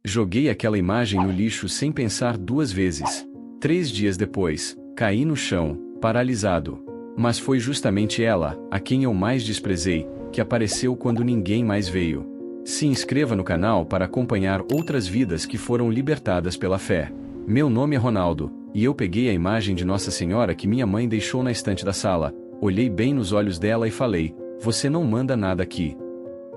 Joguei aquela imagem no lixo sem pensar duas vezes. 3 dias depois, caí no chão, paralisado. Mas foi justamente ela, a quem eu mais desprezei, que apareceu quando ninguém mais veio. Se inscreva no canal para acompanhar outras vidas que foram libertadas pela fé. Meu nome é Ronaldo, e eu peguei a imagem de Nossa Senhora que minha mãe deixou na estante da sala, olhei bem nos olhos dela e falei: "Você não manda nada aqui."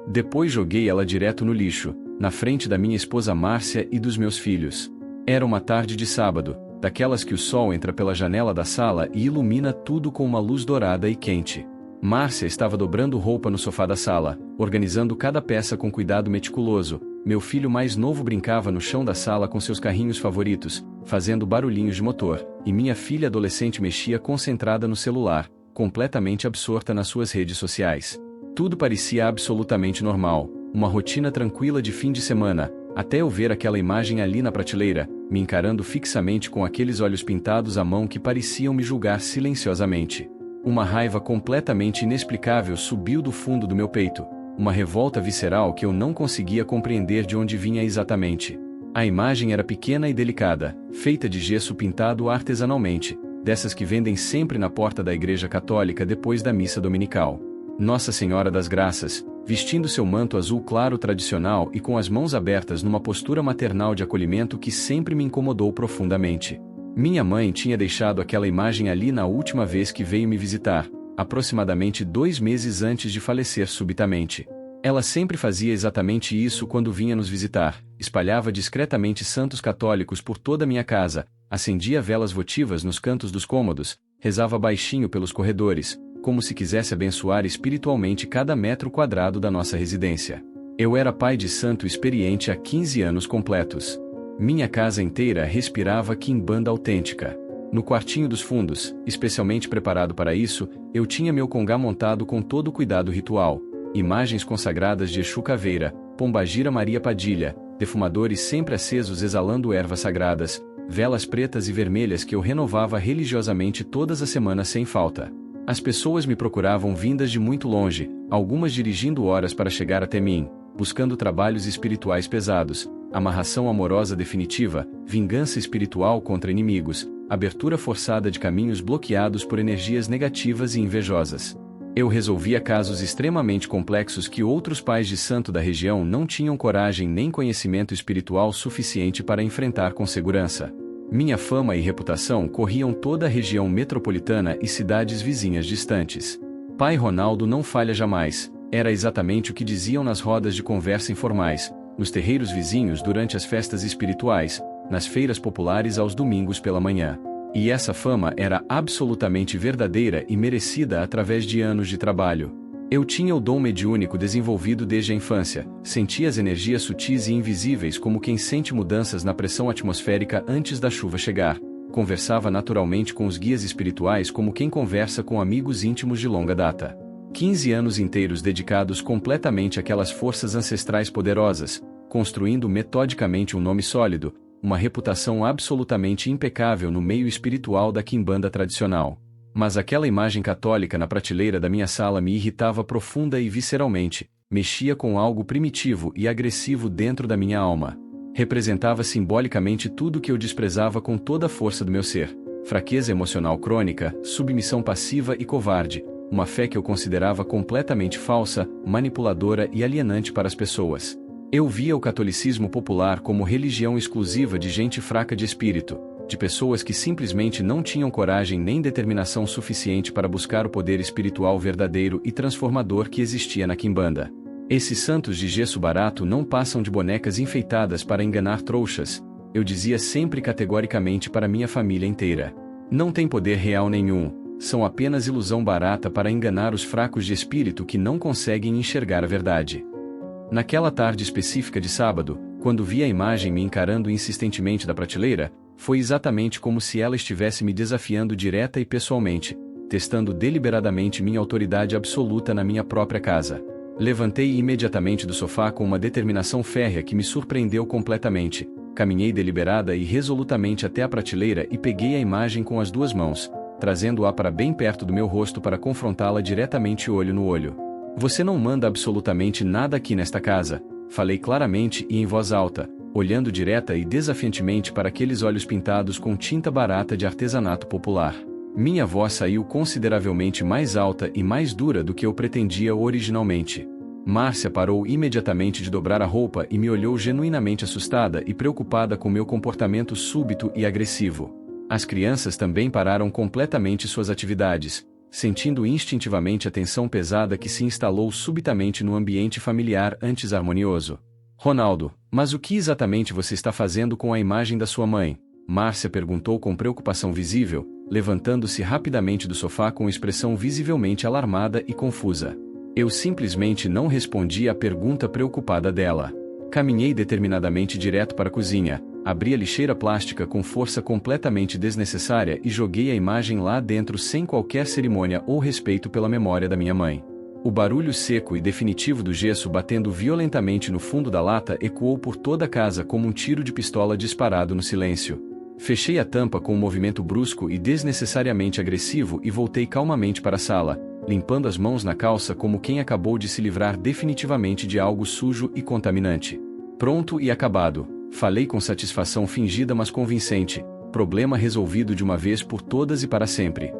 Depois joguei ela direto no lixo, na frente da minha esposa Márcia e dos meus filhos. Era uma tarde de sábado, daquelas que o sol entra pela janela da sala e ilumina tudo com uma luz dourada e quente. Márcia estava dobrando roupa no sofá da sala, organizando cada peça com cuidado meticuloso. Meu filho mais novo brincava no chão da sala com seus carrinhos favoritos, fazendo barulhinhos de motor, e minha filha adolescente mexia concentrada no celular, completamente absorta nas suas redes sociais. Tudo parecia absolutamente normal, uma rotina tranquila de fim de semana, até eu ver aquela imagem ali na prateleira, me encarando fixamente com aqueles olhos pintados à mão que pareciam me julgar silenciosamente. Uma raiva completamente inexplicável subiu do fundo do meu peito, uma revolta visceral que eu não conseguia compreender de onde vinha exatamente. A imagem era pequena e delicada, feita de gesso pintado artesanalmente, dessas que vendem sempre na porta da igreja católica depois da missa dominical. Nossa Senhora das Graças, vestindo seu manto azul claro tradicional e com as mãos abertas numa postura maternal de acolhimento que sempre me incomodou profundamente. Minha mãe tinha deixado aquela imagem ali na última vez que veio me visitar, aproximadamente 2 meses antes de falecer subitamente. Ela sempre fazia exatamente isso quando vinha nos visitar, espalhava discretamente santos católicos por toda a minha casa, acendia velas votivas nos cantos dos cômodos, rezava baixinho pelos corredores, como se quisesse abençoar espiritualmente cada metro quadrado da nossa residência. Eu era pai de santo experiente há 15 anos completos. Minha casa inteira respirava quimbanda autêntica. No quartinho dos fundos, especialmente preparado para isso, eu tinha meu congá montado com todo o cuidado ritual. Imagens consagradas de Exu Caveira, Pombagira Maria Padilha, defumadores sempre acesos exalando ervas sagradas, velas pretas e vermelhas que eu renovava religiosamente todas as semanas sem falta. As pessoas me procuravam vindas de muito longe, algumas dirigindo horas para chegar até mim, buscando trabalhos espirituais pesados, amarração amorosa definitiva, vingança espiritual contra inimigos, abertura forçada de caminhos bloqueados por energias negativas e invejosas. Eu resolvia casos extremamente complexos que outros pais de santo da região não tinham coragem nem conhecimento espiritual suficiente para enfrentar com segurança. Minha fama e reputação corriam toda a região metropolitana e cidades vizinhas distantes. Pai Ronaldo não falha jamais, era exatamente o que diziam nas rodas de conversa informais, nos terreiros vizinhos durante as festas espirituais, nas feiras populares aos domingos pela manhã. E essa fama era absolutamente verdadeira e merecida através de anos de trabalho. Eu tinha o dom mediúnico desenvolvido desde a infância, sentia as energias sutis e invisíveis como quem sente mudanças na pressão atmosférica antes da chuva chegar, conversava naturalmente com os guias espirituais como quem conversa com amigos íntimos de longa data. 15 anos inteiros dedicados completamente àquelas forças ancestrais poderosas, construindo metodicamente um nome sólido, uma reputação absolutamente impecável no meio espiritual da quimbanda tradicional. Mas aquela imagem católica na prateleira da minha sala me irritava profunda e visceralmente, mexia com algo primitivo e agressivo dentro da minha alma. Representava simbolicamente tudo que eu desprezava com toda a força do meu ser: fraqueza emocional crônica, submissão passiva e covarde, uma fé que eu considerava completamente falsa, manipuladora e alienante para as pessoas. Eu via o catolicismo popular como religião exclusiva de gente fraca de espírito, de pessoas que simplesmente não tinham coragem nem determinação suficiente para buscar o poder espiritual verdadeiro e transformador que existia na quimbanda. Esses santos de gesso barato não passam de bonecas enfeitadas para enganar trouxas, eu dizia sempre categoricamente para minha família inteira. Não tem poder real nenhum, são apenas ilusão barata para enganar os fracos de espírito que não conseguem enxergar a verdade. Naquela tarde específica de sábado, quando vi a imagem me encarando insistentemente da prateleira, foi exatamente como se ela estivesse me desafiando direta e pessoalmente, testando deliberadamente minha autoridade absoluta na minha própria casa. Levantei imediatamente do sofá com uma determinação férrea que me surpreendeu completamente. Caminhei deliberada e resolutamente até a prateleira e peguei a imagem com as 2 mãos, trazendo-a para bem perto do meu rosto para confrontá-la diretamente olho no olho. Você não manda absolutamente nada aqui nesta casa, falei claramente e em voz alta, olhando direta e desafiantemente para aqueles olhos pintados com tinta barata de artesanato popular. Minha voz saiu consideravelmente mais alta e mais dura do que eu pretendia originalmente. Márcia parou imediatamente de dobrar a roupa e me olhou genuinamente assustada e preocupada com meu comportamento súbito e agressivo. As crianças também pararam completamente suas atividades, sentindo instintivamente a tensão pesada que se instalou subitamente no ambiente familiar antes harmonioso. Ronaldo, mas o que exatamente você está fazendo com a imagem da sua mãe? Márcia perguntou com preocupação visível, levantando-se rapidamente do sofá com expressão visivelmente alarmada e confusa. Eu simplesmente não respondi à pergunta preocupada dela. Caminhei determinadamente direto para a cozinha, abri a lixeira plástica com força completamente desnecessária e joguei a imagem lá dentro sem qualquer cerimônia ou respeito pela memória da minha mãe. O barulho seco e definitivo do gesso batendo violentamente no fundo da lata ecoou por toda a casa como um tiro de pistola disparado no silêncio. Fechei a tampa com um movimento brusco e desnecessariamente agressivo e voltei calmamente para a sala, limpando as mãos na calça como quem acabou de se livrar definitivamente de algo sujo e contaminante. Pronto e acabado, falei com satisfação fingida mas convincente, problema resolvido de uma vez por todas e para sempre.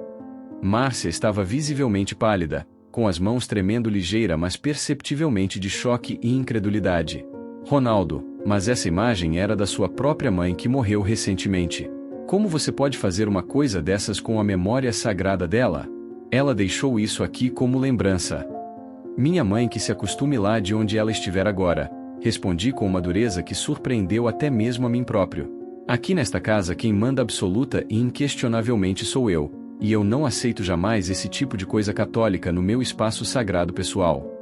Márcia estava visivelmente pálida, com as mãos tremendo ligeira mas perceptivelmente de choque e incredulidade. Ronaldo, mas essa imagem era da sua própria mãe que morreu recentemente. Como você pode fazer uma coisa dessas com a memória sagrada dela? Ela deixou isso aqui como lembrança. Minha mãe que se acostume lá de onde ela estiver agora, respondi com uma dureza que surpreendeu até mesmo a mim próprio. Aqui nesta casa quem manda absoluta e inquestionavelmente sou eu, e eu não aceito jamais esse tipo de coisa católica no meu espaço sagrado pessoal.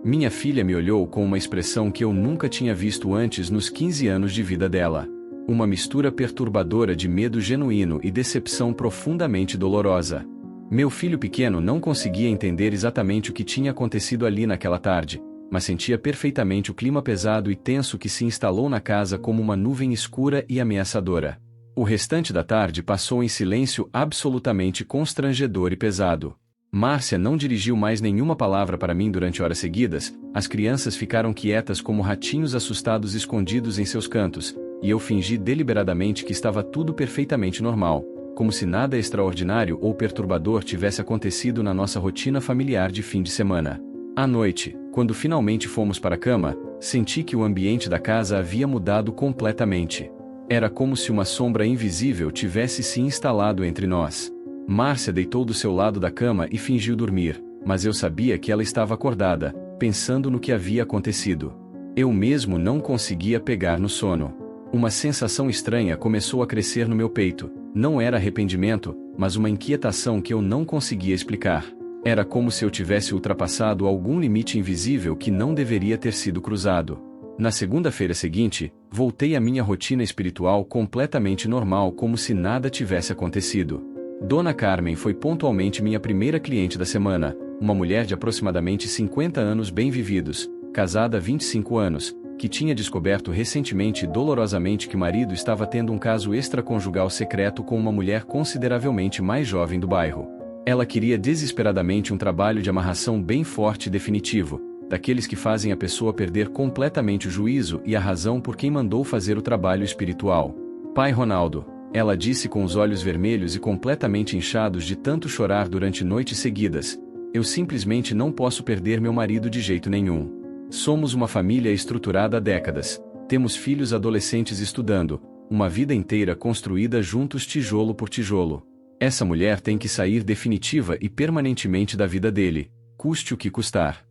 Minha filha me olhou com uma expressão que eu nunca tinha visto antes nos 15 anos de vida dela. Uma mistura perturbadora de medo genuíno e decepção profundamente dolorosa. Meu filho pequeno não conseguia entender exatamente o que tinha acontecido ali naquela tarde, mas sentia perfeitamente o clima pesado e tenso que se instalou na casa como uma nuvem escura e ameaçadora. O restante da tarde passou em silêncio absolutamente constrangedor e pesado. Márcia não dirigiu mais nenhuma palavra para mim durante horas seguidas, as crianças ficaram quietas como ratinhos assustados escondidos em seus cantos, e eu fingi deliberadamente que estava tudo perfeitamente normal, como se nada extraordinário ou perturbador tivesse acontecido na nossa rotina familiar de fim de semana. À noite, quando finalmente fomos para a cama, senti que o ambiente da casa havia mudado completamente. Era como se uma sombra invisível tivesse se instalado entre nós. Márcia deitou do seu lado da cama e fingiu dormir, mas eu sabia que ela estava acordada, pensando no que havia acontecido. Eu mesmo não conseguia pegar no sono. Uma sensação estranha começou a crescer no meu peito. Não era arrependimento, mas uma inquietação que eu não conseguia explicar. Era como se eu tivesse ultrapassado algum limite invisível que não deveria ter sido cruzado. Na segunda-feira seguinte, voltei à minha rotina espiritual completamente normal como se nada tivesse acontecido. Dona Carmen foi pontualmente minha primeira cliente da semana, uma mulher de aproximadamente 50 anos bem vividos, casada há 25 anos, que tinha descoberto recentemente e dolorosamente que o marido estava tendo um caso extraconjugal secreto com uma mulher consideravelmente mais jovem do bairro. Ela queria desesperadamente um trabalho de amarração bem forte e definitivo, daqueles que fazem a pessoa perder completamente o juízo e a razão por quem mandou fazer o trabalho espiritual. Pai Ronaldo, ela disse com os olhos vermelhos e completamente inchados de tanto chorar durante noites seguidas, eu simplesmente não posso perder meu marido de jeito nenhum. Somos uma família estruturada há décadas, temos filhos adolescentes estudando, uma vida inteira construída juntos tijolo por tijolo. Essa mulher tem que sair definitiva e permanentemente da vida dele, custe o que custar.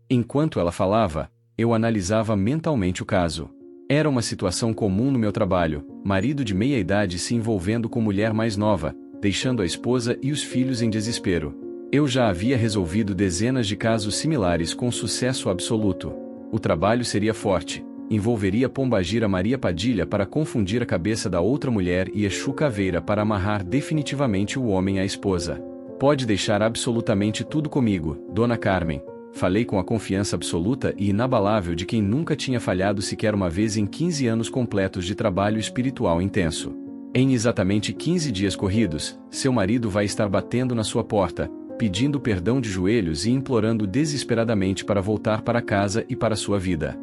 Enquanto ela falava, eu analisava mentalmente o caso. Era uma situação comum no meu trabalho, marido de meia idade se envolvendo com mulher mais nova, deixando a esposa e os filhos em desespero. Eu já havia resolvido dezenas de casos similares com sucesso absoluto. O trabalho seria forte, envolveria Pombagira Maria Padilha para confundir a cabeça da outra mulher e Exu Caveira para amarrar definitivamente o homem à esposa. Pode deixar absolutamente tudo comigo, Dona Carmen. Falei com a confiança absoluta e inabalável de quem nunca tinha falhado sequer uma vez em 15 anos completos de trabalho espiritual intenso. Em exatamente 15 dias corridos, seu marido vai estar batendo na sua porta, pedindo perdão de joelhos e implorando desesperadamente para voltar para casa e para sua vida.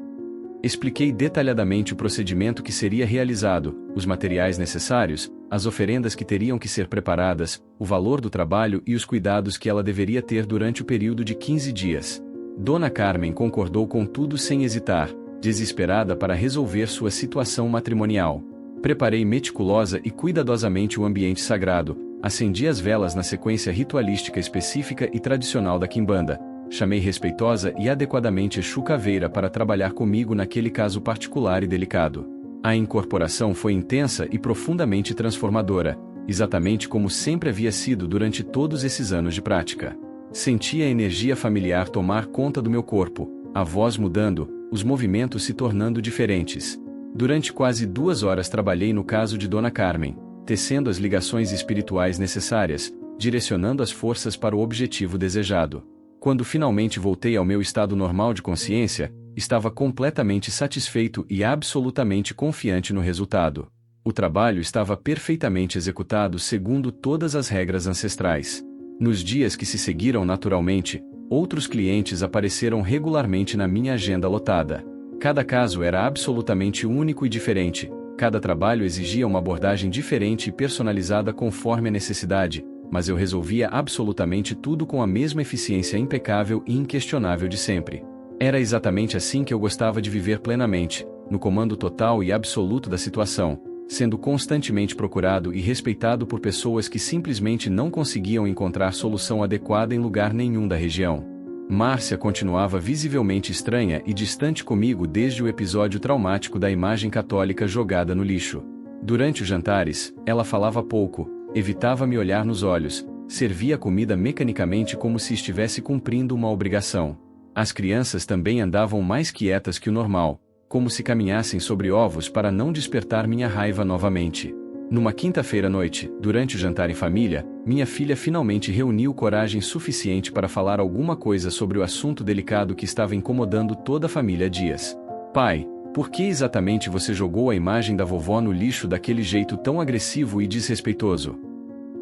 Expliquei detalhadamente o procedimento que seria realizado, os materiais necessários, as oferendas que teriam que ser preparadas, o valor do trabalho e os cuidados que ela deveria ter durante o período de 15 dias. Dona Carmen concordou com tudo sem hesitar, desesperada para resolver sua situação matrimonial. Preparei meticulosa e cuidadosamente o ambiente sagrado, acendi as velas na sequência ritualística específica e tradicional da quimbanda. Chamei respeitosa e adequadamente Exu Caveira para trabalhar comigo naquele caso particular e delicado. A incorporação foi intensa e profundamente transformadora, exatamente como sempre havia sido durante todos esses anos de prática. Senti a energia familiar tomar conta do meu corpo, a voz mudando, os movimentos se tornando diferentes. Durante quase 2 horas trabalhei no caso de Dona Carmen, tecendo as ligações espirituais necessárias, direcionando as forças para o objetivo desejado. Quando finalmente voltei ao meu estado normal de consciência, estava completamente satisfeito e absolutamente confiante no resultado. O trabalho estava perfeitamente executado segundo todas as regras ancestrais. Nos dias que se seguiram naturalmente, outros clientes apareceram regularmente na minha agenda lotada. Cada caso era absolutamente único e diferente, cada trabalho exigia uma abordagem diferente e personalizada conforme a necessidade, mas eu resolvia absolutamente tudo com a mesma eficiência impecável e inquestionável de sempre. Era exatamente assim que eu gostava de viver plenamente, no comando total e absoluto da situação, sendo constantemente procurado e respeitado por pessoas que simplesmente não conseguiam encontrar solução adequada em lugar nenhum da região. Márcia continuava visivelmente estranha e distante comigo desde o episódio traumático da imagem católica jogada no lixo. Durante os jantares, ela falava pouco, evitava me olhar nos olhos, servia a comida mecanicamente como se estivesse cumprindo uma obrigação. As crianças também andavam mais quietas que o normal, como se caminhassem sobre ovos para não despertar minha raiva novamente. Numa quinta-feira à noite, durante o jantar em família, minha filha finalmente reuniu coragem suficiente para falar alguma coisa sobre o assunto delicado que estava incomodando toda a família há dias. Pai, por que exatamente você jogou a imagem da vovó no lixo daquele jeito tão agressivo e desrespeitoso?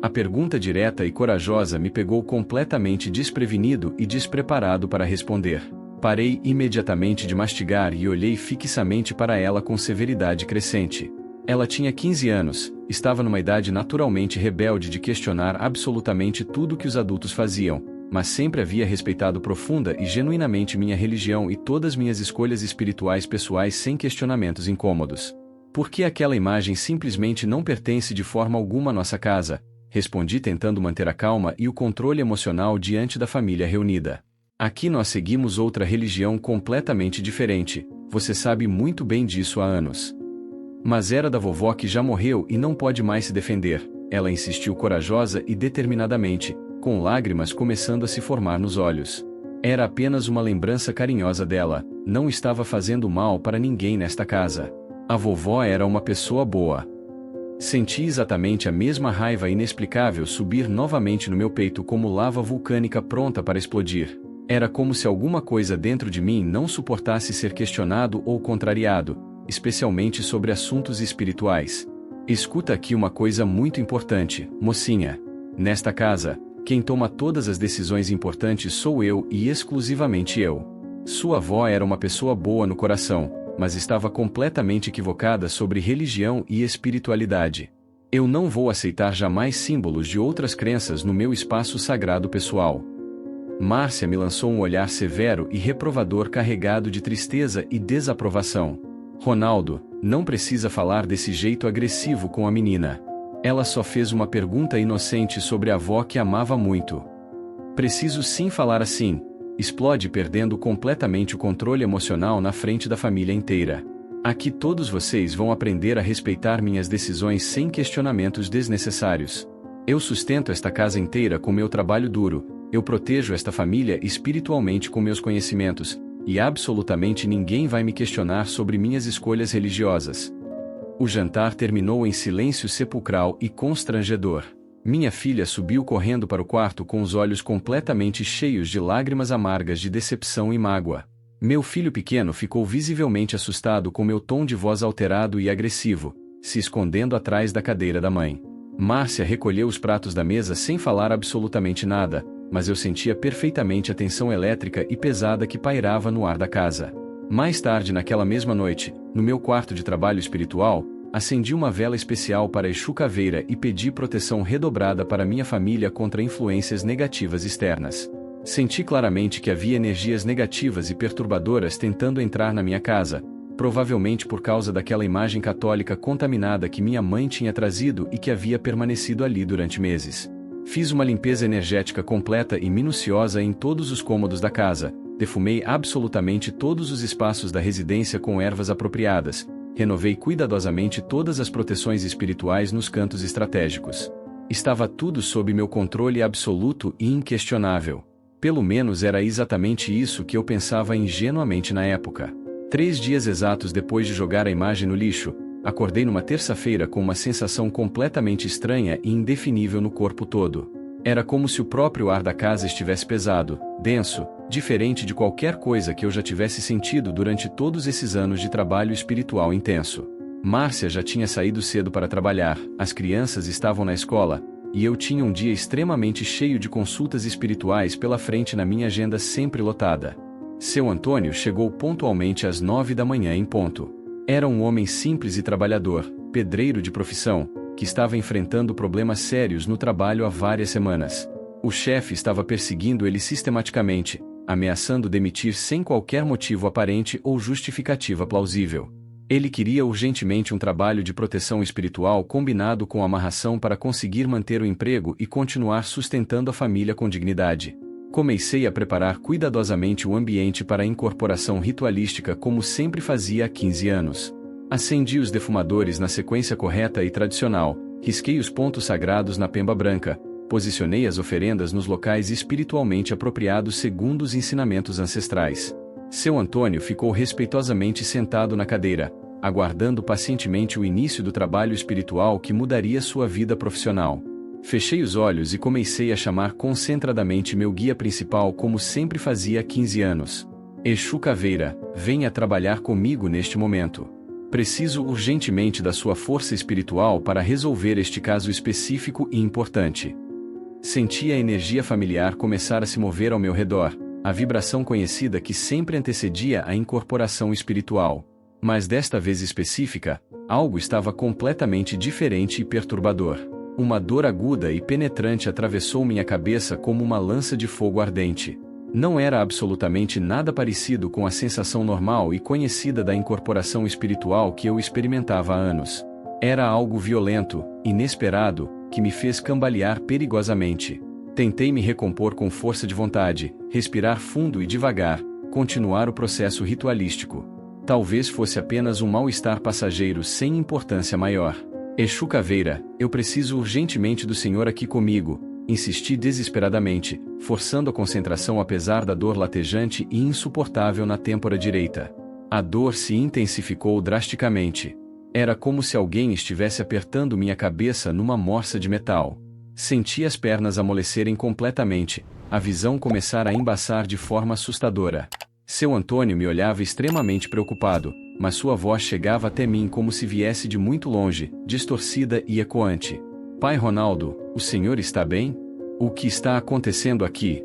A pergunta direta e corajosa me pegou completamente desprevenido e despreparado para responder. Parei imediatamente de mastigar e olhei fixamente para ela com severidade crescente. Ela tinha 15 anos, estava numa idade naturalmente rebelde de questionar absolutamente tudo que os adultos faziam, mas sempre havia respeitado profunda e genuinamente minha religião e todas minhas escolhas espirituais pessoais sem questionamentos incômodos. Por que aquela imagem simplesmente não pertence de forma alguma à nossa casa? Respondi tentando manter a calma e o controle emocional diante da família reunida. Aqui nós seguimos outra religião completamente diferente, você sabe muito bem disso há anos. Mas era da vovó que já morreu e não pode mais se defender, ela insistiu corajosa e determinadamente, com lágrimas começando a se formar nos olhos. Era apenas uma lembrança carinhosa dela, não estava fazendo mal para ninguém nesta casa. A vovó era uma pessoa boa. Senti exatamente a mesma raiva inexplicável subir novamente no meu peito como lava vulcânica pronta para explodir. Era como se alguma coisa dentro de mim não suportasse ser questionado ou contrariado, especialmente sobre assuntos espirituais. Escuta aqui uma coisa muito importante, mocinha. Nesta casa, quem toma todas as decisões importantes sou eu e exclusivamente eu. Sua avó era uma pessoa boa no coração, mas estava completamente equivocada sobre religião e espiritualidade. Eu não vou aceitar jamais símbolos de outras crenças no meu espaço sagrado pessoal. Márcia me lançou um olhar severo e reprovador carregado de tristeza e desaprovação. Ronaldo, não precisa falar desse jeito agressivo com a menina. Ela só fez uma pergunta inocente sobre a avó que amava muito. Preciso sim falar assim. Explode perdendo completamente o controle emocional na frente da família inteira. Aqui todos vocês vão aprender a respeitar minhas decisões sem questionamentos desnecessários. Eu sustento esta casa inteira com meu trabalho duro, eu protejo esta família espiritualmente com meus conhecimentos, e absolutamente ninguém vai me questionar sobre minhas escolhas religiosas. O jantar terminou em silêncio sepulcral e constrangedor. Minha filha subiu correndo para o quarto com os olhos completamente cheios de lágrimas amargas de decepção e mágoa. Meu filho pequeno ficou visivelmente assustado com meu tom de voz alterado e agressivo, se escondendo atrás da cadeira da mãe. Márcia recolheu os pratos da mesa sem falar absolutamente nada, mas eu sentia perfeitamente a tensão elétrica e pesada que pairava no ar da casa. Mais tarde naquela mesma noite, no meu quarto de trabalho espiritual, acendi uma vela especial para Exu Caveira e pedi proteção redobrada para minha família contra influências negativas externas. Senti claramente que havia energias negativas e perturbadoras tentando entrar na minha casa, provavelmente por causa daquela imagem católica contaminada que minha mãe tinha trazido e que havia permanecido ali durante meses. Fiz uma limpeza energética completa e minuciosa em todos os cômodos da casa, defumei absolutamente todos os espaços da residência com ervas apropriadas, renovei cuidadosamente todas as proteções espirituais nos cantos estratégicos. Estava tudo sob meu controle absoluto e inquestionável. Pelo menos era exatamente isso que eu pensava ingenuamente na época. 3 dias exatos depois de jogar a imagem no lixo, acordei numa terça-feira com uma sensação completamente estranha e indefinível no corpo todo. Era como se o próprio ar da casa estivesse pesado, denso, diferente de qualquer coisa que eu já tivesse sentido durante todos esses anos de trabalho espiritual intenso. Márcia já tinha saído cedo para trabalhar, as crianças estavam na escola, e eu tinha um dia extremamente cheio de consultas espirituais pela frente na minha agenda sempre lotada. Seu Antônio chegou pontualmente às 9 da manhã em ponto. Era um homem simples e trabalhador, pedreiro de profissão, que estava enfrentando problemas sérios no trabalho há várias semanas. O chefe estava perseguindo ele sistematicamente, ameaçando demitir sem qualquer motivo aparente ou justificativa plausível. Ele queria urgentemente um trabalho de proteção espiritual combinado com amarração para conseguir manter o emprego e continuar sustentando a família com dignidade. Comecei a preparar cuidadosamente o ambiente para a incorporação ritualística como sempre fazia há 15 anos. Acendi os defumadores na sequência correta e tradicional, risquei os pontos sagrados na pemba branca, posicionei as oferendas nos locais espiritualmente apropriados segundo os ensinamentos ancestrais. Seu Antônio ficou respeitosamente sentado na cadeira, aguardando pacientemente o início do trabalho espiritual que mudaria sua vida profissional. Fechei os olhos e comecei a chamar concentradamente meu guia principal como sempre fazia há 15 anos. Exu Caveira, venha trabalhar comigo neste momento. Preciso urgentemente da sua força espiritual para resolver este caso específico e importante. Senti a energia familiar começar a se mover ao meu redor, a vibração conhecida que sempre antecedia a incorporação espiritual. Mas desta vez específica, algo estava completamente diferente e perturbador. Uma dor aguda e penetrante atravessou minha cabeça como uma lança de fogo ardente. Não era absolutamente nada parecido com a sensação normal e conhecida da incorporação espiritual que eu experimentava há anos. Era algo violento, inesperado, que me fez cambalear perigosamente. Tentei me recompor com força de vontade, respirar fundo e devagar, continuar o processo ritualístico. Talvez fosse apenas um mal-estar passageiro sem importância maior. Exu Caveira, eu preciso urgentemente do senhor aqui comigo, insisti desesperadamente, forçando a concentração apesar da dor latejante e insuportável na têmpora direita. A dor se intensificou drasticamente. Era como se alguém estivesse apertando minha cabeça numa morsa de metal. Senti as pernas amolecerem completamente, a visão começar a embaçar de forma assustadora. Seu Antônio me olhava extremamente preocupado, mas sua voz chegava até mim como se viesse de muito longe, distorcida e ecoante. Pai Ronaldo, o senhor está bem? O que está acontecendo aqui?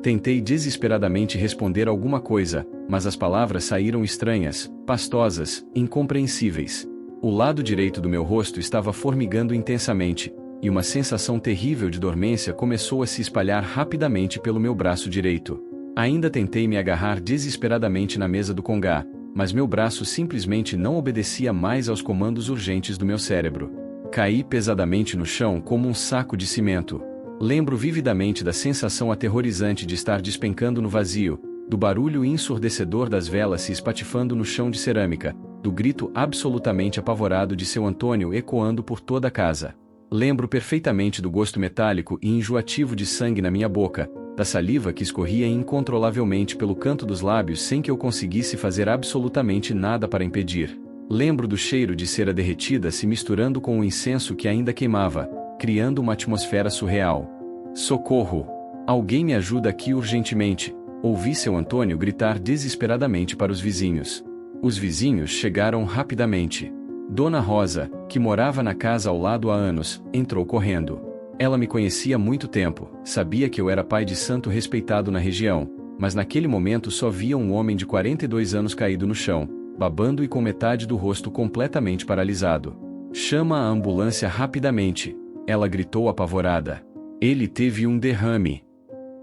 Tentei desesperadamente responder alguma coisa, mas as palavras saíram estranhas, pastosas, incompreensíveis. O lado direito do meu rosto estava formigando intensamente, e uma sensação terrível de dormência começou a se espalhar rapidamente pelo meu braço direito. Ainda tentei me agarrar desesperadamente na mesa do congá, mas meu braço simplesmente não obedecia mais aos comandos urgentes do meu cérebro. Caí pesadamente no chão como um saco de cimento. Lembro vividamente da sensação aterrorizante de estar despencando no vazio, do barulho ensurdecedor das velas se espatifando no chão de cerâmica, do grito absolutamente apavorado de seu Antônio ecoando por toda a casa. Lembro perfeitamente do gosto metálico e enjoativo de sangue na minha boca, da saliva que escorria incontrolavelmente pelo canto dos lábios sem que eu conseguisse fazer absolutamente nada para impedir. Lembro do cheiro de cera derretida se misturando com o incenso que ainda queimava, criando uma atmosfera surreal. Socorro! Alguém me ajuda aqui urgentemente! Ouvi seu Antônio gritar desesperadamente para os vizinhos. Os vizinhos chegaram rapidamente. Dona Rosa, que morava na casa ao lado há anos, entrou correndo. Ela me conhecia há muito tempo, sabia que eu era pai de santo respeitado na região, mas naquele momento só via um homem de 42 anos caído no chão, babando e com metade do rosto completamente paralisado. Chama a ambulância rapidamente, ela gritou apavorada. Ele teve um derrame.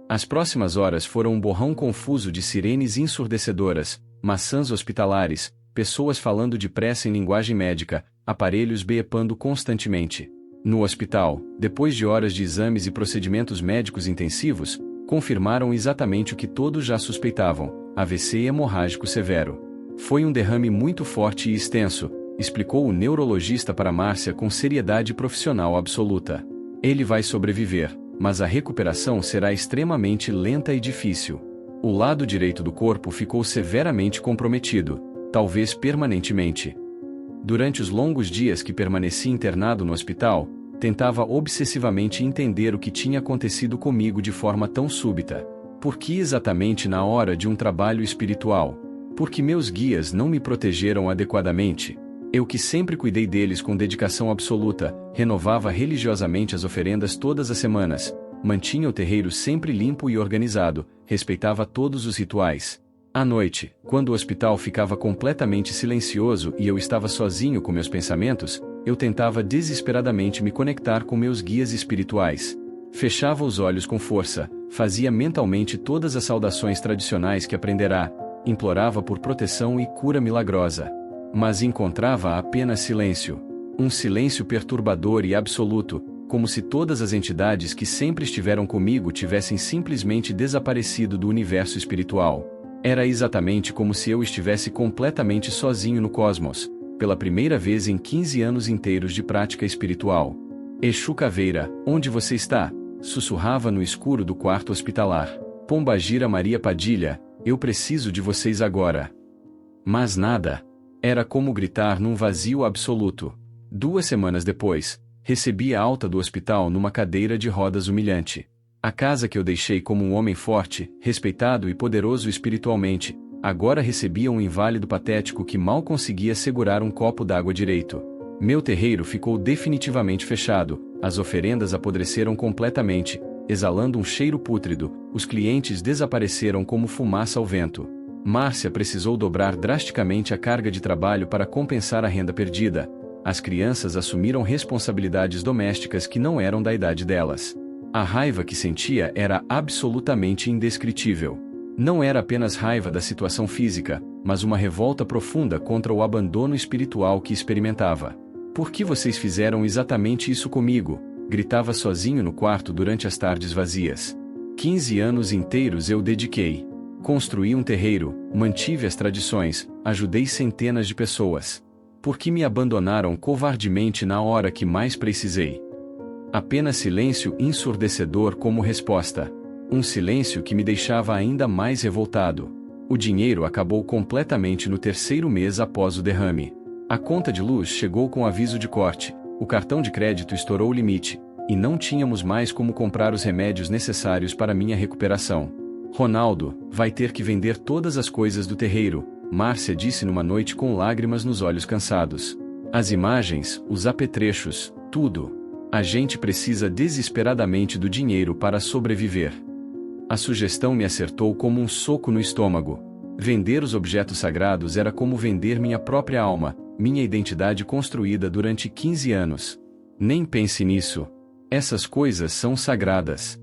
As próximas horas foram um borrão confuso de sirenes ensurdecedoras, maçãs hospitalares, pessoas falando depressa em linguagem médica, aparelhos beepando constantemente. No hospital, depois de horas de exames e procedimentos médicos intensivos, confirmaram exatamente o que todos já suspeitavam: AVC hemorrágico severo. Foi um derrame muito forte e extenso, explicou o neurologista para Márcia com seriedade profissional absoluta. Ele vai sobreviver, mas a recuperação será extremamente lenta e difícil. O lado direito do corpo ficou severamente comprometido, talvez permanentemente. Durante os longos dias que permaneci internado no hospital, tentava obsessivamente entender o que tinha acontecido comigo de forma tão súbita. Por que exatamente na hora de um trabalho espiritual? Por que meus guias não me protegeram adequadamente? Eu que sempre cuidei deles com dedicação absoluta, renovava religiosamente as oferendas todas as semanas, mantinha o terreiro sempre limpo e organizado, respeitava todos os rituais. À noite, quando o hospital ficava completamente silencioso e eu estava sozinho com meus pensamentos, eu tentava desesperadamente me conectar com meus guias espirituais. Fechava os olhos com força, fazia mentalmente todas as saudações tradicionais que aprenderá, implorava por proteção e cura milagrosa. Mas encontrava apenas silêncio. Um silêncio perturbador e absoluto, como se todas as entidades que sempre estiveram comigo tivessem simplesmente desaparecido do universo espiritual. Era exatamente como se eu estivesse completamente sozinho no cosmos, pela primeira vez em 15 anos inteiros de prática espiritual. Exu Caveira, onde você está? Sussurrava no escuro do quarto hospitalar. Pombagira Maria Padilha, eu preciso de vocês agora. Mas nada. Era como gritar num vazio absoluto. 2 semanas depois, recebi a alta do hospital numa cadeira de rodas humilhante. A casa que eu deixei como um homem forte, respeitado e poderoso espiritualmente, agora recebia um inválido patético que mal conseguia segurar um copo d'água direito. Meu terreiro ficou definitivamente fechado, as oferendas apodreceram completamente, exalando um cheiro pútrido, os clientes desapareceram como fumaça ao vento. Márcia precisou dobrar drasticamente a carga de trabalho para compensar a renda perdida. As crianças assumiram responsabilidades domésticas que não eram da idade delas. A raiva que sentia era absolutamente indescritível. Não era apenas raiva da situação física, mas uma revolta profunda contra o abandono espiritual que experimentava. Por que vocês fizeram exatamente isso comigo? Gritava sozinho no quarto durante as tardes vazias. 15 anos inteiros eu dediquei. Construí um terreiro, mantive as tradições, ajudei centenas de pessoas. Por que me abandonaram covardemente na hora que mais precisei? Apenas silêncio ensurdecedor como resposta. Um silêncio que me deixava ainda mais revoltado. O dinheiro acabou completamente no 3º mês após o derrame. A conta de luz chegou com aviso de corte, o cartão de crédito estourou o limite, e não tínhamos mais como comprar os remédios necessários para minha recuperação. Ronaldo, vai ter que vender todas as coisas do terreiro, Márcia disse numa noite com lágrimas nos olhos cansados. As imagens, os apetrechos, tudo. A gente precisa desesperadamente do dinheiro para sobreviver. A sugestão me acertou como um soco no estômago. Vender os objetos sagrados era como vender minha própria alma, minha identidade construída durante 15 anos. Nem pense nisso. Essas coisas são sagradas.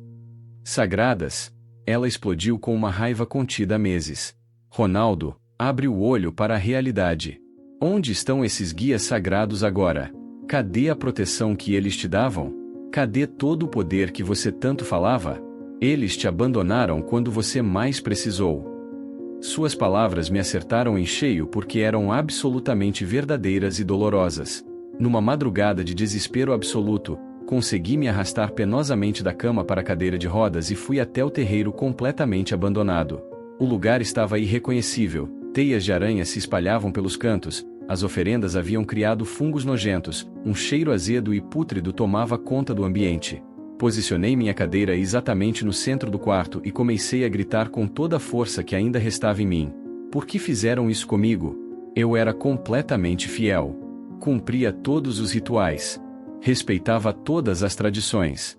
Sagradas? Ela explodiu com uma raiva contida há meses. Ronaldo, abre o olho para a realidade. Onde estão esses guias sagrados agora? Cadê a proteção que eles te davam? Cadê todo o poder que você tanto falava? Eles te abandonaram quando você mais precisou. Suas palavras me acertaram em cheio porque eram absolutamente verdadeiras e dolorosas. Numa madrugada de desespero absoluto, consegui me arrastar penosamente da cama para a cadeira de rodas e fui até o terreiro completamente abandonado. O lugar estava irreconhecível, teias de aranha se espalhavam pelos cantos, as oferendas haviam criado fungos nojentos, um cheiro azedo e pútrido tomava conta do ambiente. Posicionei minha cadeira exatamente no centro do quarto e comecei a gritar com toda a força que ainda restava em mim. Por que fizeram isso comigo? Eu era completamente fiel. Cumpria todos os rituais. Respeitava todas as tradições.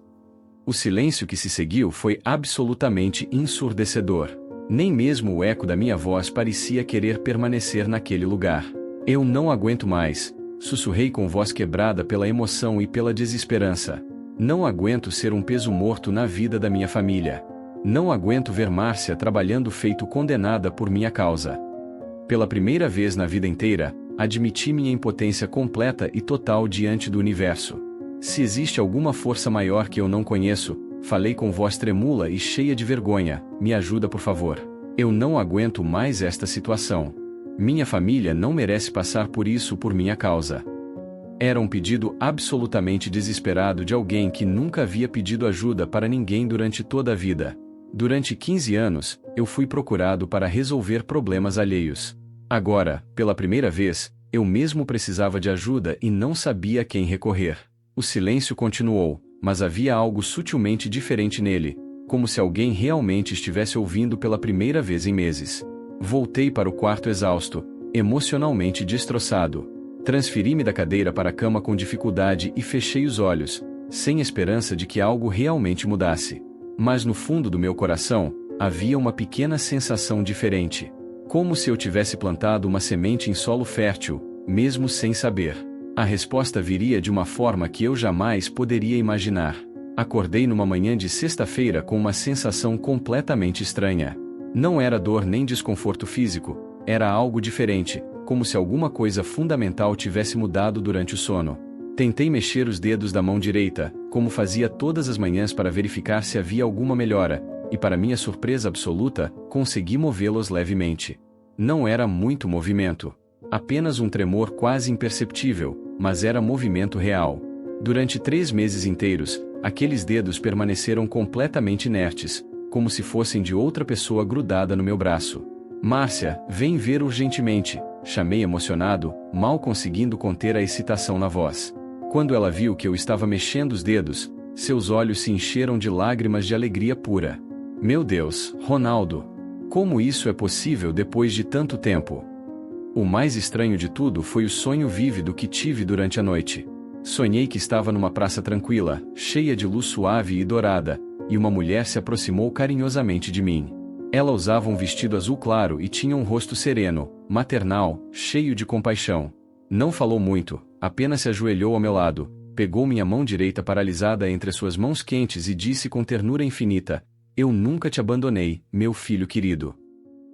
O silêncio que se seguiu foi absolutamente ensurdecedor. Nem mesmo o eco da minha voz parecia querer permanecer naquele lugar. Eu não aguento mais, sussurrei com voz quebrada pela emoção e pela desesperança. Não aguento ser um peso morto na vida da minha família. Não aguento ver Márcia trabalhando feito condenada por minha causa. Pela primeira vez na vida inteira, admiti minha impotência completa e total diante do universo. Se existe alguma força maior que eu não conheço, falei com voz tremula e cheia de vergonha, me ajuda por favor. Eu não aguento mais esta situação. Minha família não merece passar por isso por minha causa. Era um pedido absolutamente desesperado de alguém que nunca havia pedido ajuda para ninguém durante toda a vida. Durante 15 anos, eu fui procurado para resolver problemas alheios. Agora, pela primeira vez, eu mesmo precisava de ajuda e não sabia a quem recorrer. O silêncio continuou, mas havia algo sutilmente diferente nele, como se alguém realmente estivesse ouvindo pela primeira vez em meses. Voltei para o quarto exausto, emocionalmente destroçado. Transferi-me da cadeira para a cama com dificuldade e fechei os olhos, sem esperança de que algo realmente mudasse. Mas no fundo do meu coração, havia uma pequena sensação diferente. Como se eu tivesse plantado uma semente em solo fértil, mesmo sem saber. A resposta viria de uma forma que eu jamais poderia imaginar. Acordei numa manhã de sexta-feira com uma sensação completamente estranha. Não era dor nem desconforto físico, era algo diferente, como se alguma coisa fundamental tivesse mudado durante o sono. Tentei mexer os dedos da mão direita, como fazia todas as manhãs para verificar se havia alguma melhora, e para minha surpresa absoluta, consegui movê-los levemente. Não era muito movimento. Apenas um tremor quase imperceptível, mas era movimento real. Durante 3 meses inteiros, aqueles dedos permaneceram completamente inertes, como se fossem de outra pessoa grudada no meu braço. Márcia, vem ver urgentemente, chamei emocionado, mal conseguindo conter a excitação na voz. Quando ela viu que eu estava mexendo os dedos, seus olhos se encheram de lágrimas de alegria pura. Meu Deus, Ronaldo! Como isso é possível depois de tanto tempo? O mais estranho de tudo foi o sonho vívido que tive durante a noite. Sonhei que estava numa praça tranquila, cheia de luz suave e dourada, e uma mulher se aproximou carinhosamente de mim. Ela usava um vestido azul claro e tinha um rosto sereno, maternal, cheio de compaixão. Não falou muito, apenas se ajoelhou ao meu lado, pegou minha mão direita paralisada entre suas mãos quentes e disse com ternura infinita: "Eu nunca te abandonei, meu filho querido."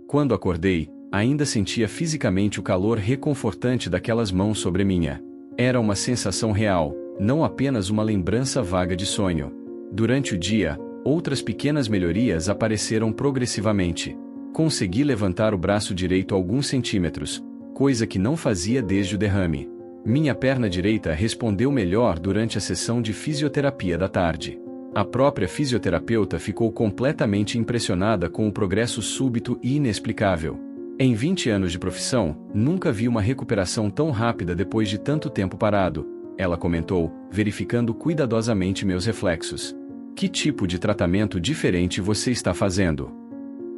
Quando acordei, ainda sentia fisicamente o calor reconfortante daquelas mãos sobre minha. Era uma sensação real, não apenas uma lembrança vaga de sonho. Durante o dia, outras pequenas melhorias apareceram progressivamente. Consegui levantar o braço direito alguns centímetros, coisa que não fazia desde o derrame. Minha perna direita respondeu melhor durante a sessão de fisioterapia da tarde. A própria fisioterapeuta ficou completamente impressionada com o progresso súbito e inexplicável. Em 20 anos de profissão, nunca vi uma recuperação tão rápida depois de tanto tempo parado, ela comentou, verificando cuidadosamente meus reflexos. Que tipo de tratamento diferente você está fazendo?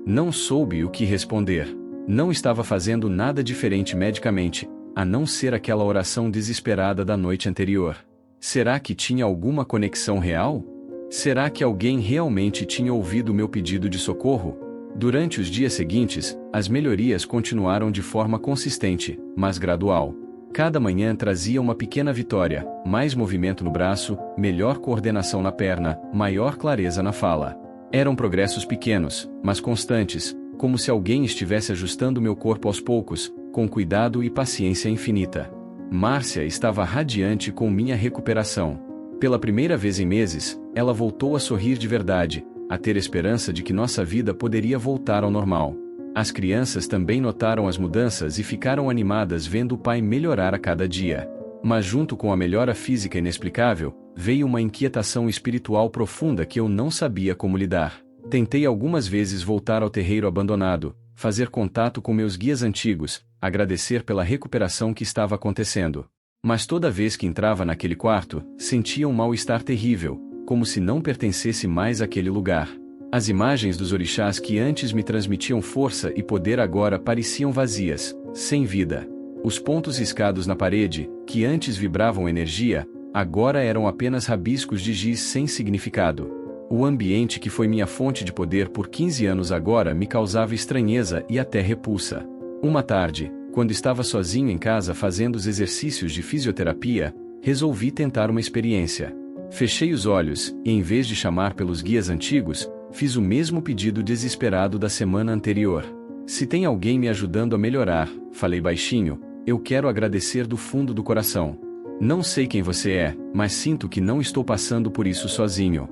Não soube o que responder. Não estava fazendo nada diferente medicamente, a não ser aquela oração desesperada da noite anterior. Será que tinha alguma conexão real? Será que alguém realmente tinha ouvido meu pedido de socorro? Durante os dias seguintes, as melhorias continuaram de forma consistente, mas gradual. Cada manhã trazia uma pequena vitória, mais movimento no braço, melhor coordenação na perna, maior clareza na fala. Eram progressos pequenos, mas constantes, como se alguém estivesse ajustando meu corpo aos poucos, com cuidado e paciência infinita. Márcia estava radiante com minha recuperação. Pela primeira vez em meses, ela voltou a sorrir de verdade, a ter esperança de que nossa vida poderia voltar ao normal. As crianças também notaram as mudanças e ficaram animadas vendo o pai melhorar a cada dia. Mas junto com a melhora física inexplicável, veio uma inquietação espiritual profunda que eu não sabia como lidar. Tentei algumas vezes voltar ao terreiro abandonado, fazer contato com meus guias antigos, agradecer pela recuperação que estava acontecendo. Mas toda vez que entrava naquele quarto, sentia um mal-estar terrível, como se não pertencesse mais àquele lugar. As imagens dos orixás que antes me transmitiam força e poder agora pareciam vazias, sem vida. Os pontos riscados na parede, que antes vibravam energia, agora eram apenas rabiscos de giz sem significado. O ambiente que foi minha fonte de poder por 15 anos agora me causava estranheza e até repulsa. Uma tarde, quando estava sozinho em casa fazendo os exercícios de fisioterapia, resolvi tentar uma experiência. Fechei os olhos e, em vez de chamar pelos guias antigos, fiz o mesmo pedido desesperado da semana anterior. Se tem alguém me ajudando a melhorar, falei baixinho, eu quero agradecer do fundo do coração. Não sei quem você é, mas sinto que não estou passando por isso sozinho.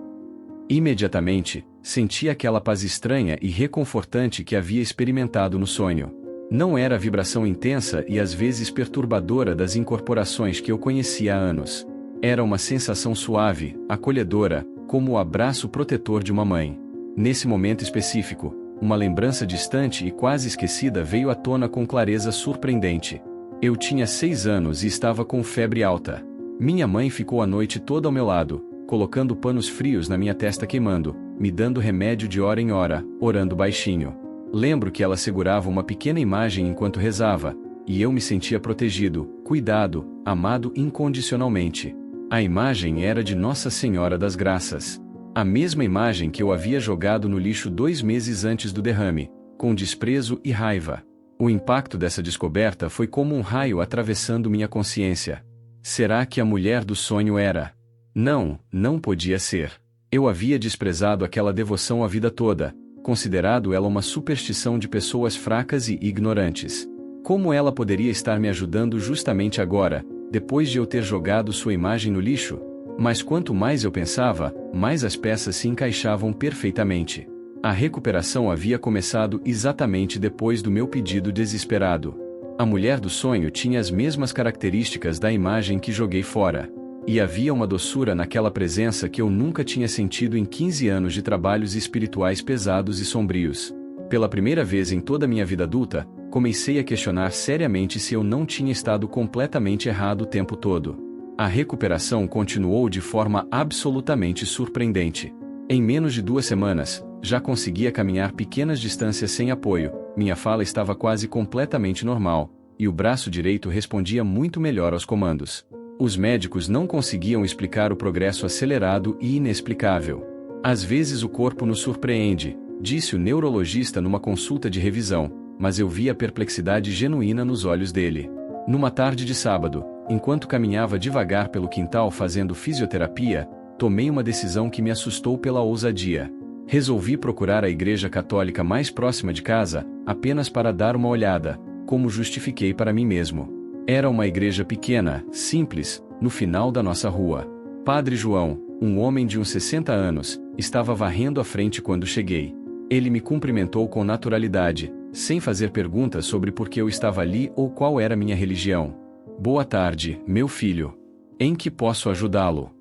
Imediatamente, senti aquela paz estranha e reconfortante que havia experimentado no sonho. Não era a vibração intensa e às vezes perturbadora das incorporações que eu conhecia há anos. Era uma sensação suave, acolhedora, como o abraço protetor de uma mãe. Nesse momento específico, uma lembrança distante e quase esquecida veio à tona com clareza surpreendente. Eu tinha 6 anos e estava com febre alta. Minha mãe ficou a noite toda ao meu lado, colocando panos frios na minha testa queimando, me dando remédio de hora em hora, orando baixinho. Lembro que ela segurava uma pequena imagem enquanto rezava, e eu me sentia protegido, cuidado, amado incondicionalmente. A imagem era de Nossa Senhora das Graças. A mesma imagem que eu havia jogado no lixo 2 meses antes do derrame, com desprezo e raiva. O impacto dessa descoberta foi como um raio atravessando minha consciência. Será que a mulher do sonho era? Não, não podia ser. Eu havia desprezado aquela devoção a vida toda, considerado ela uma superstição de pessoas fracas e ignorantes. Como ela poderia estar me ajudando justamente agora, depois de eu ter jogado sua imagem no lixo? Mas quanto mais eu pensava, mais as peças se encaixavam perfeitamente. A recuperação havia começado exatamente depois do meu pedido desesperado. A mulher do sonho tinha as mesmas características da imagem que joguei fora. E havia uma doçura naquela presença que eu nunca tinha sentido em 15 anos de trabalhos espirituais pesados e sombrios. Pela primeira vez em toda a minha vida adulta, comecei a questionar seriamente se eu não tinha estado completamente errado o tempo todo. A recuperação continuou de forma absolutamente surpreendente. Em menos de 2 semanas, já conseguia caminhar pequenas distâncias sem apoio, minha fala estava quase completamente normal, e o braço direito respondia muito melhor aos comandos. Os médicos não conseguiam explicar o progresso acelerado e inexplicável. Às vezes o corpo nos surpreende, disse o neurologista numa consulta de revisão, mas eu vi a perplexidade genuína nos olhos dele. Numa tarde de sábado, enquanto caminhava devagar pelo quintal fazendo fisioterapia, tomei uma decisão que me assustou pela ousadia. Resolvi procurar a igreja católica mais próxima de casa, apenas para dar uma olhada, como justifiquei para mim mesmo. Era uma igreja pequena, simples, no final da nossa rua. Padre João, um homem de uns 60 anos, estava varrendo a frente quando cheguei. Ele me cumprimentou com naturalidade, sem fazer perguntas sobre por que eu estava ali ou qual era minha religião. Boa tarde, meu filho. Em que posso ajudá-lo?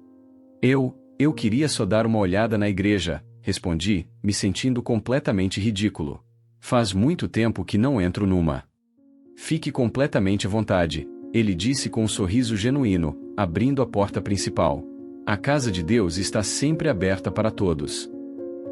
Eu queria só dar uma olhada na igreja, respondi, me sentindo completamente ridículo. Faz muito tempo que não entro numa. Fique completamente à vontade, ele disse com um sorriso genuíno, abrindo a porta principal. A casa de Deus está sempre aberta para todos.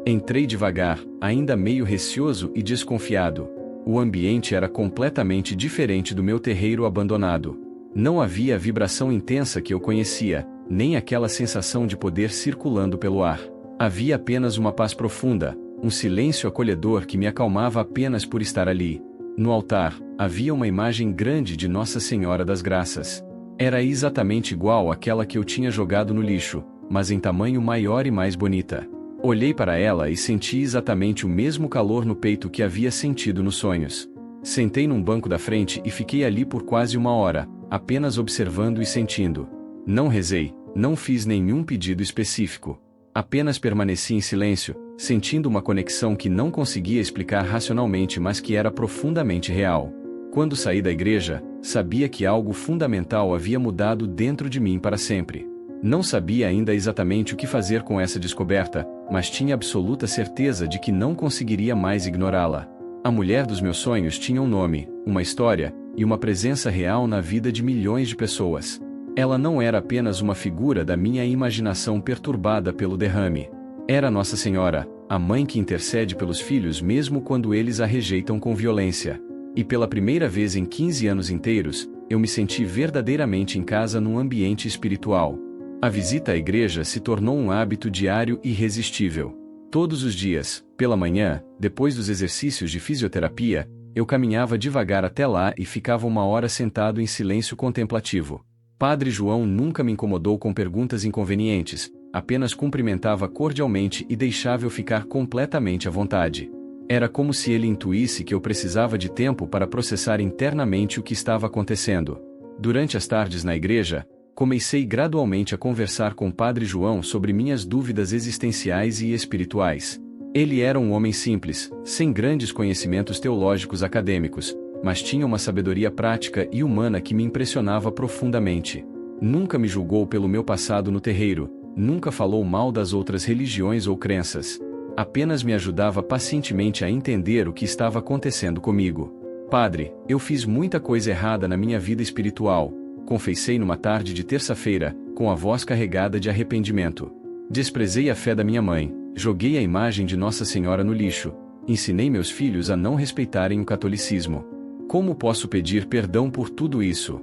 Entrei devagar, ainda meio receoso e desconfiado. O ambiente era completamente diferente do meu terreiro abandonado. Não havia a vibração intensa que eu conhecia, nem aquela sensação de poder circulando pelo ar. Havia apenas uma paz profunda, um silêncio acolhedor que me acalmava apenas por estar ali. No altar, havia uma imagem grande de Nossa Senhora das Graças. Era exatamente igual àquela que eu tinha jogado no lixo, mas em tamanho maior e mais bonita. Olhei para ela e senti exatamente o mesmo calor no peito que havia sentido nos sonhos. Sentei num banco da frente e fiquei ali por quase 1 hora, apenas observando e sentindo. Não rezei, não fiz nenhum pedido específico. Apenas permaneci em silêncio, sentindo uma conexão que não conseguia explicar racionalmente, mas que era profundamente real. Quando saí da igreja, sabia que algo fundamental havia mudado dentro de mim para sempre. Não sabia ainda exatamente o que fazer com essa descoberta, mas tinha absoluta certeza de que não conseguiria mais ignorá-la. A mulher dos meus sonhos tinha um nome, uma história, e uma presença real na vida de milhões de pessoas. Ela não era apenas uma figura da minha imaginação perturbada pelo derrame. Era Nossa Senhora, a mãe que intercede pelos filhos mesmo quando eles a rejeitam com violência. E pela primeira vez em 15 anos inteiros, eu me senti verdadeiramente em casa num ambiente espiritual. A visita à igreja se tornou um hábito diário irresistível. Todos os dias, pela manhã, depois dos exercícios de fisioterapia, eu caminhava devagar até lá e ficava 1 hora sentado em silêncio contemplativo. Padre João nunca me incomodou com perguntas inconvenientes, apenas cumprimentava cordialmente e deixava eu ficar completamente à vontade. Era como se ele intuísse que eu precisava de tempo para processar internamente o que estava acontecendo. Durante as tardes na igreja, comecei gradualmente a conversar com Padre João sobre minhas dúvidas existenciais e espirituais. Ele era um homem simples, sem grandes conhecimentos teológicos acadêmicos, mas tinha uma sabedoria prática e humana que me impressionava profundamente. Nunca me julgou pelo meu passado no terreiro, nunca falou mal das outras religiões ou crenças. Apenas me ajudava pacientemente a entender o que estava acontecendo comigo. Padre, eu fiz muita coisa errada na minha vida espiritual, confessei numa tarde de terça-feira, com a voz carregada de arrependimento. Desprezei a fé da minha mãe, joguei a imagem de Nossa Senhora no lixo, ensinei meus filhos a não respeitarem o catolicismo. Como posso pedir perdão por tudo isso?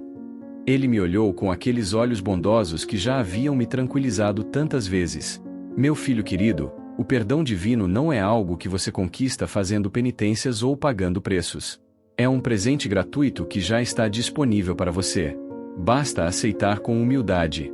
Ele me olhou com aqueles olhos bondosos que já haviam me tranquilizado tantas vezes. Meu filho querido, o perdão divino não é algo que você conquista fazendo penitências ou pagando preços. É um presente gratuito que já está disponível para você. Basta aceitar com humildade.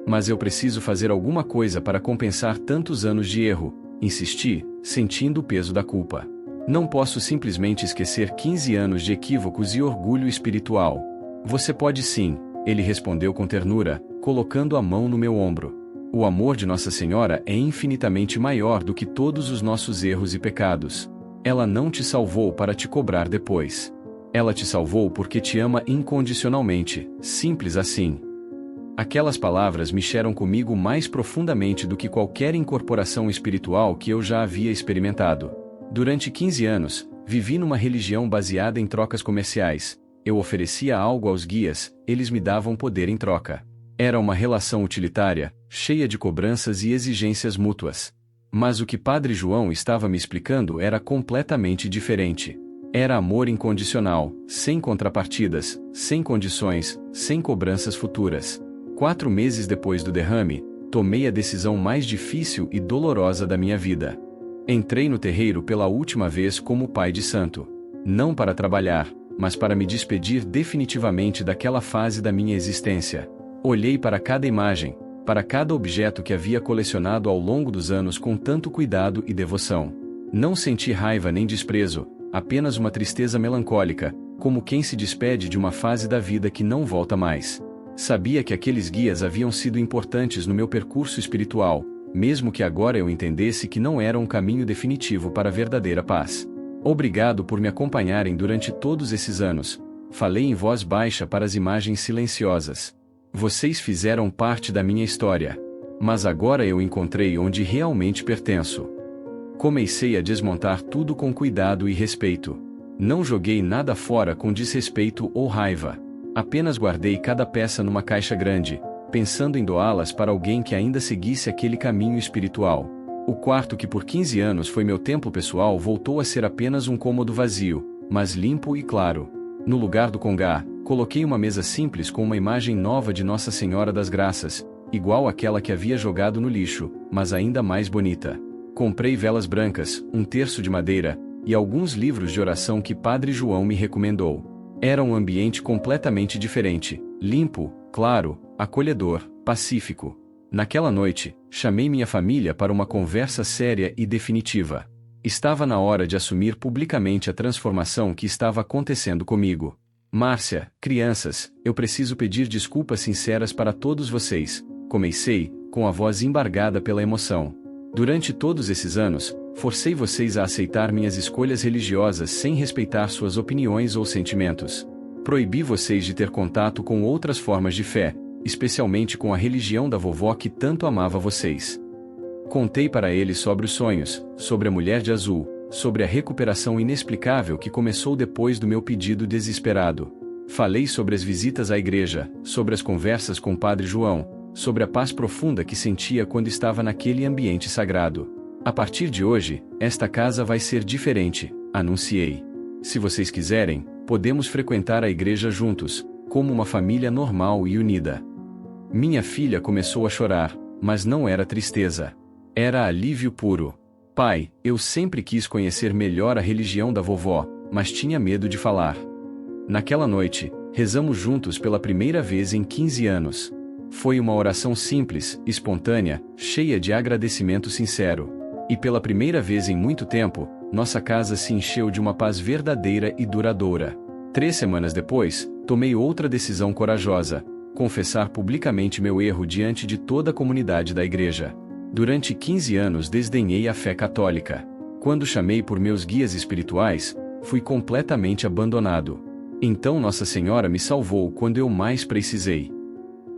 Mas eu preciso fazer alguma coisa para compensar tantos anos de erro, insisti, sentindo o peso da culpa. Não posso simplesmente esquecer 15 anos de equívocos e orgulho espiritual. Você pode sim, ele respondeu com ternura, colocando a mão no meu ombro. O amor de Nossa Senhora é infinitamente maior do que todos os nossos erros e pecados. Ela não te salvou para te cobrar depois. Ela te salvou porque te ama incondicionalmente, simples assim. Aquelas palavras mexeram comigo mais profundamente do que qualquer incorporação espiritual que eu já havia experimentado. Durante 15 anos, vivi numa religião baseada em trocas comerciais. Eu oferecia algo aos guias, eles me davam poder em troca. Era uma relação utilitária, cheia de cobranças e exigências mútuas. Mas o que Padre João estava me explicando era completamente diferente. Era amor incondicional, sem contrapartidas, sem condições, sem cobranças futuras. 4 meses depois do derrame, tomei a decisão mais difícil e dolorosa da minha vida. Entrei no terreiro pela última vez como pai de santo. Não para trabalhar, mas para me despedir definitivamente daquela fase da minha existência. Olhei para cada imagem, para cada objeto que havia colecionado ao longo dos anos com tanto cuidado e devoção. Não senti raiva nem desprezo, apenas uma tristeza melancólica, como quem se despede de uma fase da vida que não volta mais. Sabia que aqueles guias haviam sido importantes no meu percurso espiritual, mesmo que agora eu entendesse que não era um caminho definitivo para a verdadeira paz. Obrigado por me acompanharem durante todos esses anos. Falei em voz baixa para as imagens silenciosas. Vocês fizeram parte da minha história. Mas agora eu encontrei onde realmente pertenço. Comecei a desmontar tudo com cuidado e respeito. Não joguei nada fora com desrespeito ou raiva. Apenas guardei cada peça numa caixa grande, pensando em doá-las para alguém que ainda seguisse aquele caminho espiritual. O quarto que por 15 anos foi meu templo pessoal voltou a ser apenas um cômodo vazio, mas limpo e claro. No lugar do congá, coloquei uma mesa simples com uma imagem nova de Nossa Senhora das Graças, igual àquela que havia jogado no lixo, mas ainda mais bonita. Comprei velas brancas, um terço de madeira, e alguns livros de oração que Padre João me recomendou. Era um ambiente completamente diferente, limpo, claro, acolhedor, pacífico. Naquela noite, chamei minha família para uma conversa séria e definitiva. Estava na hora de assumir publicamente a transformação que estava acontecendo comigo. Márcia, crianças, eu preciso pedir desculpas sinceras para todos vocês, comecei, com a voz embargada pela emoção. Durante todos esses anos, forcei vocês a aceitar minhas escolhas religiosas sem respeitar suas opiniões ou sentimentos. Proibi vocês de ter contato com outras formas de fé, especialmente com a religião da vovó que tanto amava vocês. Contei para eles sobre os sonhos, sobre a mulher de azul, sobre a recuperação inexplicável que começou depois do meu pedido desesperado. Falei sobre as visitas à igreja, sobre as conversas com Padre João, sobre a paz profunda que sentia quando estava naquele ambiente sagrado. A partir de hoje, esta casa vai ser diferente, anunciei. Se vocês quiserem, podemos frequentar a igreja juntos, como uma família normal e unida. Minha filha começou a chorar, mas não era tristeza. Era alívio puro. Pai, eu sempre quis conhecer melhor a religião da vovó, mas tinha medo de falar. Naquela noite, rezamos juntos pela primeira vez em 15 anos. Foi uma oração simples, espontânea, cheia de agradecimento sincero. E pela primeira vez em muito tempo, nossa casa se encheu de uma paz verdadeira e duradoura. 3 semanas depois, tomei outra decisão corajosa: confessar publicamente meu erro diante de toda a comunidade da igreja. Durante 15 anos desdenhei a fé católica. Quando chamei por meus guias espirituais, fui completamente abandonado. Então Nossa Senhora me salvou quando eu mais precisei.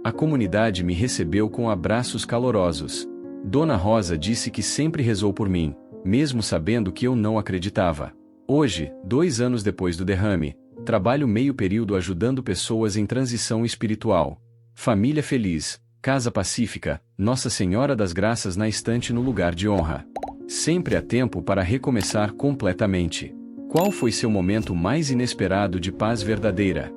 A comunidade me recebeu com abraços calorosos. Dona Rosa disse que sempre rezou por mim, mesmo sabendo que eu não acreditava. Hoje, 2 anos depois do derrame, trabalho meio período ajudando pessoas em transição espiritual. Família feliz, casa pacífica, Nossa Senhora das Graças na estante no lugar de honra. Sempre há tempo para recomeçar completamente. Qual foi seu momento mais inesperado de paz verdadeira?